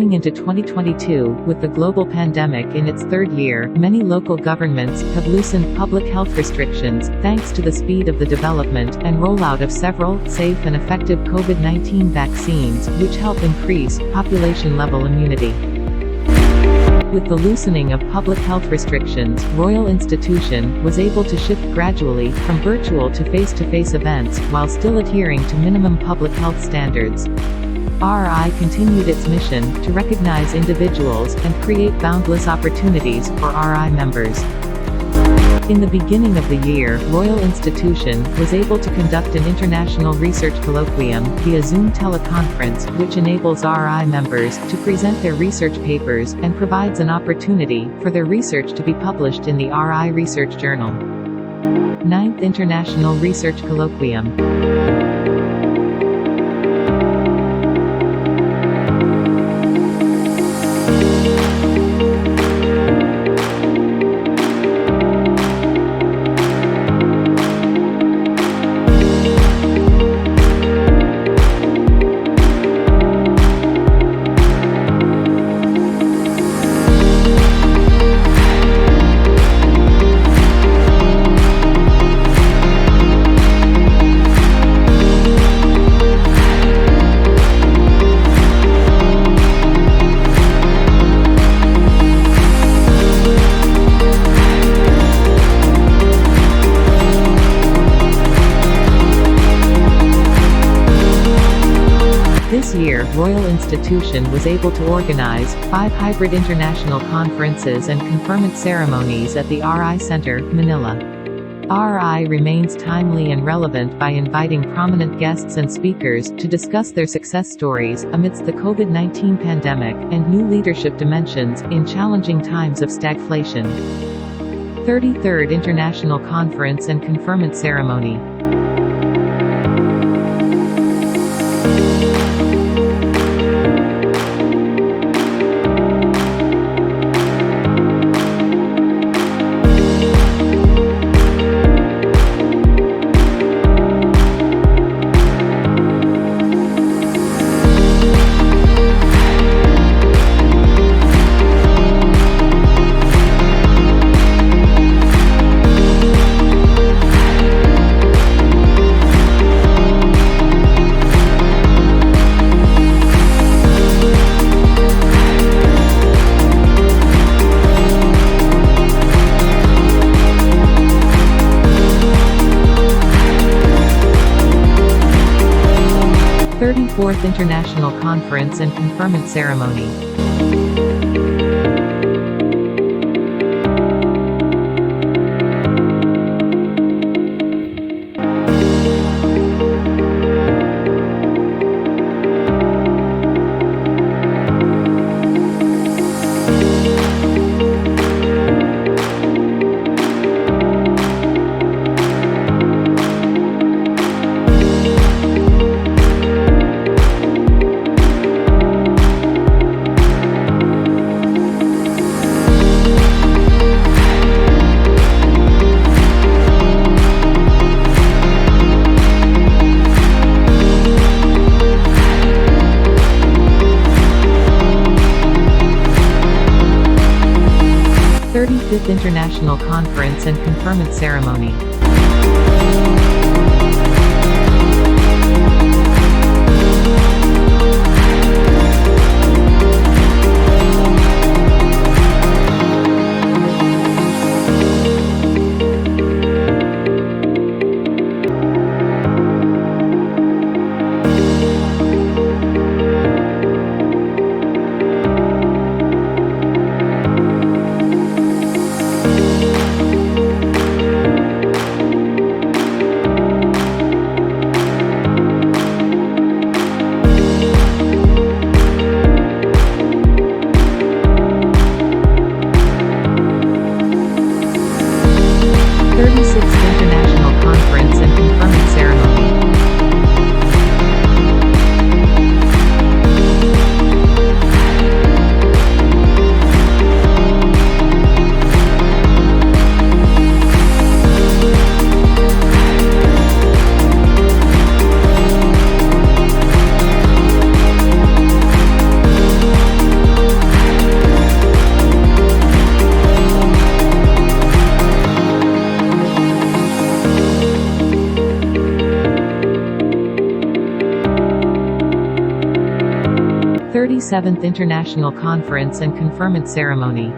Going into 2022, with the global pandemic in its third year, many local governments have loosened public health restrictions, thanks to the speed of the development and rollout of several safe and effective COVID-19 vaccines, which help increase population-level immunity. With the loosening of public health restrictions, Royal Institution was able to shift gradually from virtual to face-to-face events, while still adhering to minimum public health standards. RI continued its mission to recognize individuals and create boundless opportunities for RI members. In the beginning of the year, Royal Institution was able to conduct an international research colloquium via Zoom teleconference, which enables RI members to present their research papers and provides an opportunity for their research to be published in the RI Research Journal. 9th International Research Colloquium. This year, Royal Institution was able to organize 5 hybrid international conferences and conferment ceremonies at the RI Center, Manila. RI remains timely and relevant by inviting prominent guests and speakers to discuss their success stories amidst the COVID-19 pandemic and new leadership dimensions in challenging times of stagflation. 33rd International Conference and Conferment Ceremony. Fourth International Conference and Conferment Ceremony. 35th International Conference and Conferment Ceremony. 37th International Conference and Conferment Ceremony.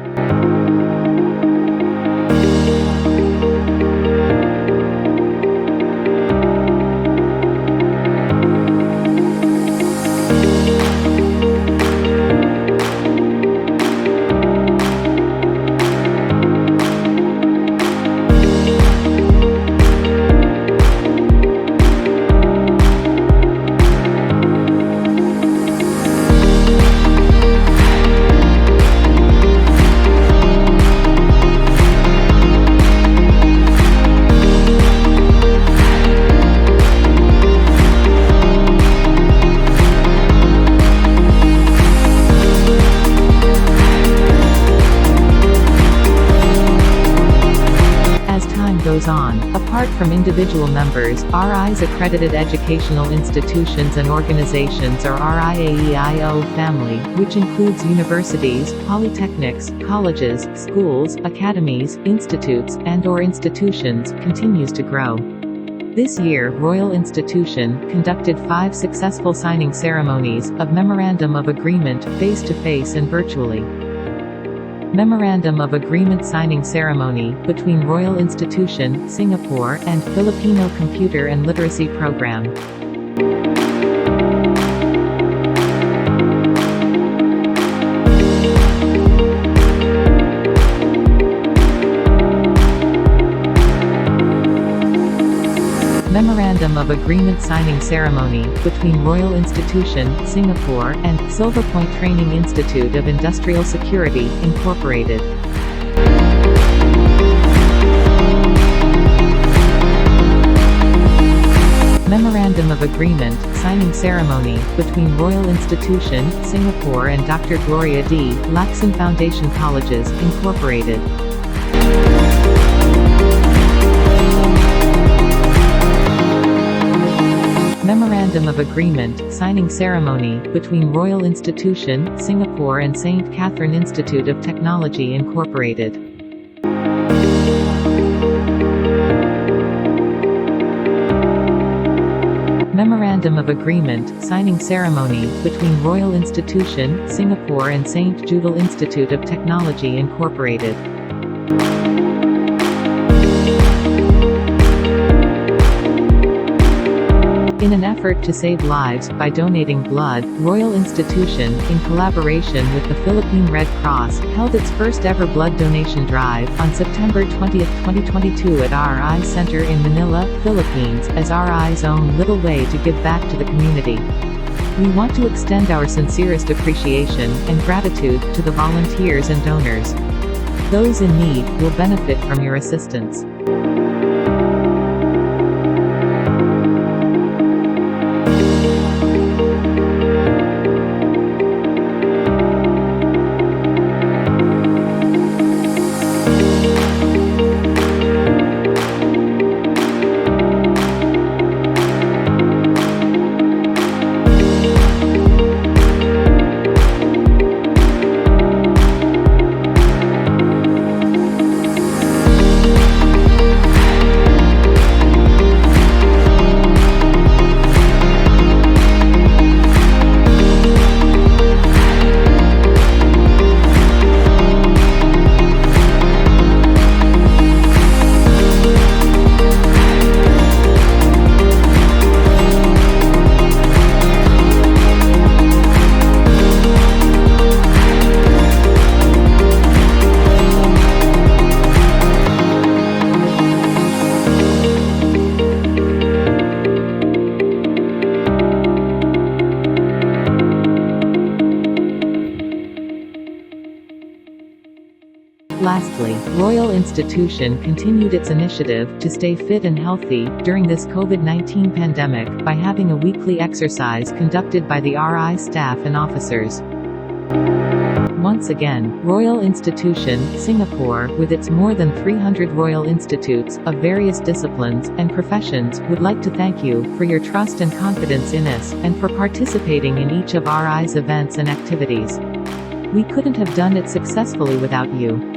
Goes on. Apart from individual members, RI's accredited educational institutions and organizations are RIAEIO family, which includes universities, polytechnics, colleges, schools, academies, institutes, and/or institutions, continues to grow. This year, Royal Institution conducted 5 successful signing ceremonies of Memorandum of Agreement, face-to-face and virtually. Memorandum of Agreement signing ceremony between Royal Institution, Singapore, and Filipino Computer and Literacy Program. Memorandum of Agreement signing ceremony between Royal Institution, Singapore, and Silver Point Training Institute of Industrial Security, Incorporated. Memorandum of Agreement signing ceremony between Royal Institution, Singapore and Dr. Gloria D. Lacson Foundation Colleges, Incorporated. Memorandum of Agreement signing ceremony between Royal Institution, Singapore and St. Catherine Institute of Technology, Incorporated. Memorandum of Agreement signing ceremony between Royal Institution, Singapore and St. Judal Institute of Technology, Incorporated. In an effort to save lives by donating blood, Royal Institution, in collaboration with the Philippine Red Cross, held its first ever blood donation drive on September 20, 2022 at RI Center in Manila, Philippines, as RI's own little way to give back to the community. We want to extend our sincerest appreciation and gratitude to the volunteers and donors. Those in need will benefit from your assistance. Lastly, Royal Institution continued its initiative to stay fit and healthy during this COVID-19 pandemic by having a weekly exercise conducted by the RI staff and officers. Once again, Royal Institution, Singapore, with its more than 300 Royal Institutes, of various disciplines and professions, would like to thank you for your trust and confidence in us, and for participating in each of RI's events and activities. We couldn't have done it successfully without you.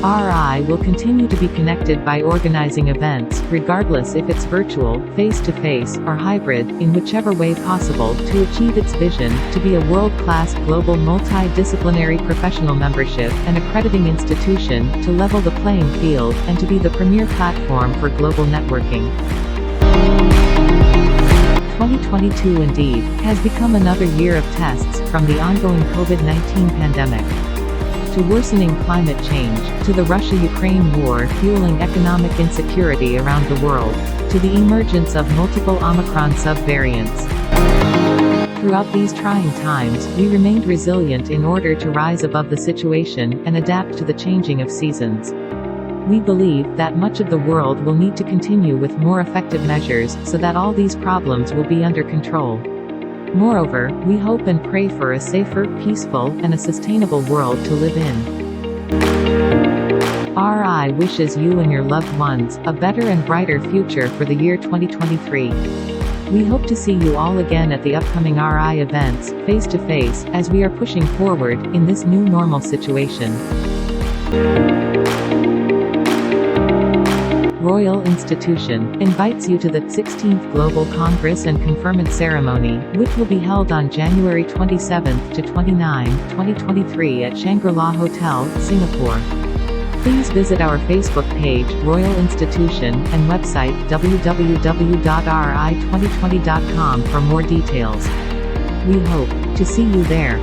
RI will continue to be connected by organizing events, regardless if it's virtual, face-to-face, or hybrid, in whichever way possible, to achieve its vision, to be a world-class, global multidisciplinary professional membership and accrediting institution, to level the playing field, and to be the premier platform for global networking. 2022 indeed has become another year of tests, from the ongoing COVID-19 pandemic to worsening climate change, to the Russia-Ukraine war fueling economic insecurity around the world, to the emergence of multiple Omicron subvariants. Throughout these trying times, we remained resilient in order to rise above the situation and adapt to the changing of seasons. We believe that much of the world will need to continue with more effective measures so that all these problems will be under control. Moreover, we hope and pray for a safer, peaceful, and a sustainable world to live in. RI wishes you and your loved ones a better and brighter future for the year 2023. We hope to see you all again at the upcoming RI events, face-to-face, as we are pushing forward in this new normal situation. Royal Institution invites you to the 16th Global Congress and Conferment Ceremony, which will be held on January 27 to 29, 2023 at Shangri-La Hotel, Singapore. Please visit our Facebook page, Royal Institution, and website, www.ri2020.com for more details. We hope to see you there.